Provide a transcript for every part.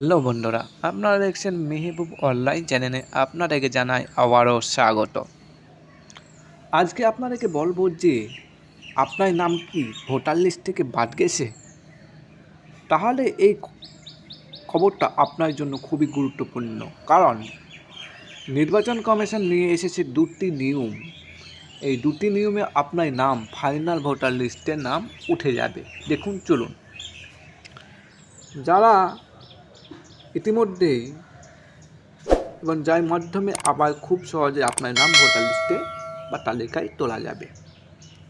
Hello বন্ধুরা, আপনারা দেখছেন মেহবুব অনলাইন চ্যানেলে আপনাদেরকে জানাই আবারও স্বাগত। আজকে আপনাদেরকে বলবো যে আপনার নাম কি ভোটার লিস্ট থেকে বাদ গেছে, তাহলে এই খবরটা আপনার জন্য খুবই গুরুত্বপূর্ণ। কারণ নির্বাচন কমিশন নিয়ে এসেছে দুটি নিয়ম। এই দুটি নিয়মে আপনার নাম ফাইনাল ভোটার লিস্টে নাম উঠে যাবে। দেখুন, চলুন। যারা ইতিমধ্যেই এবং যার মাধ্যমে আবার খুব সহজে আপনার নাম ভোটার লিস্টে বা তালিকায় তোলা যাবে।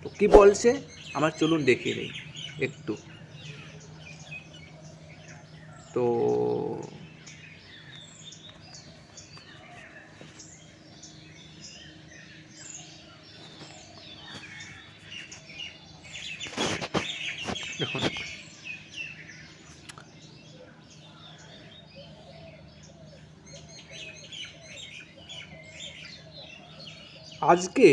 তো কী বলছে আমরা চলুন দেখে নিই একটু। তো দেখুন, আজকে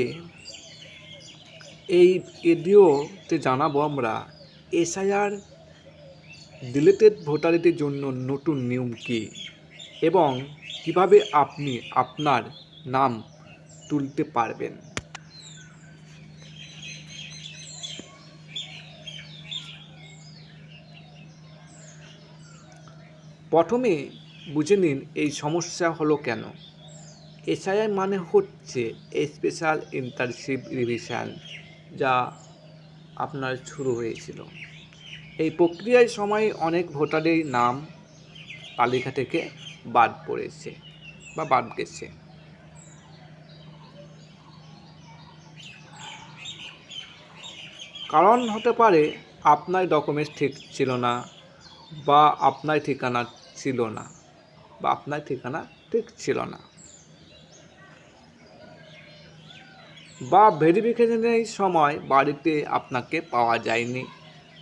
এই ভিডিওতে জানাবো আমরা এসআইআর ডিলিটেড ভোটারদের জন্য নতুন নিয়ম কী এবং কিভাবে আপনি আপনার নাম তুলতে পারবেন। প্রথমে বুঝে নিন এই সমস্যা হলো কেন। এসআইআর মানে হচ্ছে স্পেশাল ইন্টার্নশিপ রিভিশন, যা আপনার শুরু হয়েছিল। এই প্রক্রিয়ার সময় অনেক ভোটারের নাম তালিকা থেকে বাদ পড়েছে বা বাদ গেছে। কারণ হতে পারে আপনার ডকুমেন্টস ঠিক ছিল না, বা আপনার ঠিকানা ছিল না, বা আপনার ঠিকানা ঠিক ছিল না, বা ভেরিফিকেশনের সময় বাড়িতে আপনাকে পাওয়া যায়নি,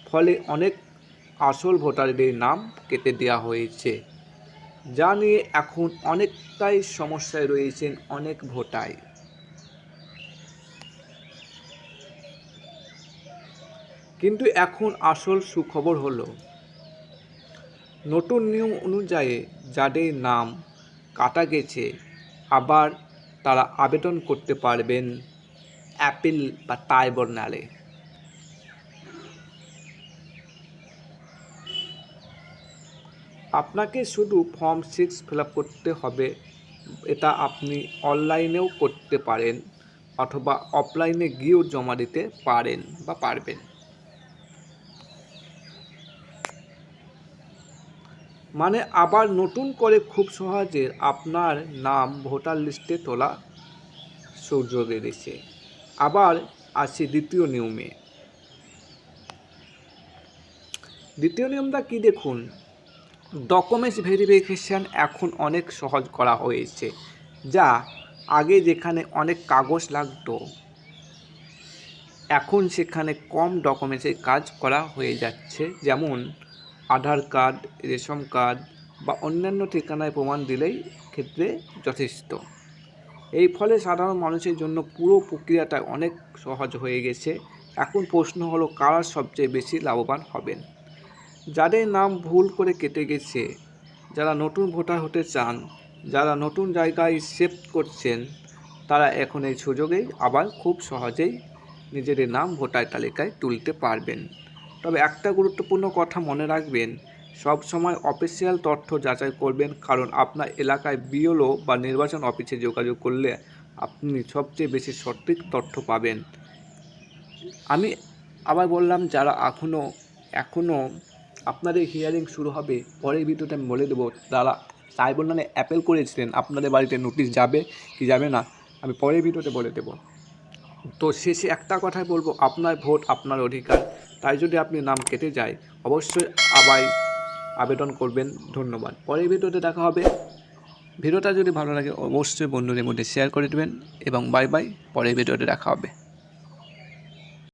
ফলে অনেক আসল ভোটারদের নাম কেটে দেওয়া হয়েছে, যা নিয়ে এখন অনেকটাই সমস্যায় রয়েছেন অনেক ভোটার। কিন্তু এখন আসল সুখবর হলো, নতুন নিয়ম অনুযায়ী যাদের নাম কাটা গেছে আবার তারা আবেদন করতে পারবেন অ্যাপিল বা ট্রাইব্যুনালে। আপনাকে শুধু ফর্ম 6 ফিল আপ করতে হবে। এটা আপনি অনলাইনেও করতে পারেন অথবা অফলাইনে গিয়েও জমা দিতে পারেন বা পারবেন। মানে আবার নতুন করে খুব সহজে আপনার নাম ভোটার লিস্টে তোলা সুযোগ দিয়েছে। আবার আসি দ্বিতীয় নিয়মে। দ্বিতীয় নিয়মটা কি দেখুন, ডকুমেন্টস ভেরিফিকেশান এখন অনেক সহজ করা হয়েছে, যা আগে যেখানে অনেক কাগজ লাগতো এখন সেখানে কম ডকুমেন্টসের কাজ করা হয়ে যাচ্ছে। যেমন আধার কার্ড, রেশন কার্ড বা অন্যান্য ঠিকানায় প্রমাণ দিলেই ক্ষেত্রে যথেষ্ট। এই ফলে সাধারণ মানুষের জন্য পুরো প্রক্রিয়াটা অনেক সহজ হয়ে গেছে। এখন প্রশ্ন হলো, কারা সবচেয়ে বেশি লাভবান হবেন? যাদের নাম ভুল করে কেটে গেছে, যারা নতুন ভোটার হতে চান, যারা নতুন জায়গায় শিফট করছেন, তারা এখন এই সুযোগেই আবার খুব সহজেই নিজেদের নাম ভোটার তালিকায় তুলতে পারবেন। তবে একটা গুরুত্বপূর্ণ কথা মনে রাখবেন, সব সময় অফিসিয়াল তথ্য যাচাই করবেন, কারণ আপনার এলাকায় বিএলও বা নির্বাচন অফিসে যোগাযোগ করলে আপনি সবচেয়ে বেশি সঠিক তথ্য পাবেন। আমি আবার বললাম, যারা এখনও আপনাদের হিয়ারিং শুরু হবে, পরের ভিডিওতে আমি বলে দেবো, যারা ট্রাইব্যুনালে অ্যাপেল করেছিলেন আপনাদের বাড়িতে নোটিশ যাবে কি যাবে না আমি পরের ভিডিওতে বলে দেবো। তো শেষে একটা কথাই বলবো, আপনার ভোট আপনার অধিকার, তাই যদি আপনি নাম কেটে যায় অবশ্যই আবার আবেদন করবেন। ধন্যবাদ। পরের ভিডিওতে দেখা হবে। ভিডিওটা যদি ভালো লাগে অবশ্যই বন্ধুদের মধ্যে শেয়ার করে দেবেন এবং বাই বাই। পরের ভিডিওতে দেখা হবে।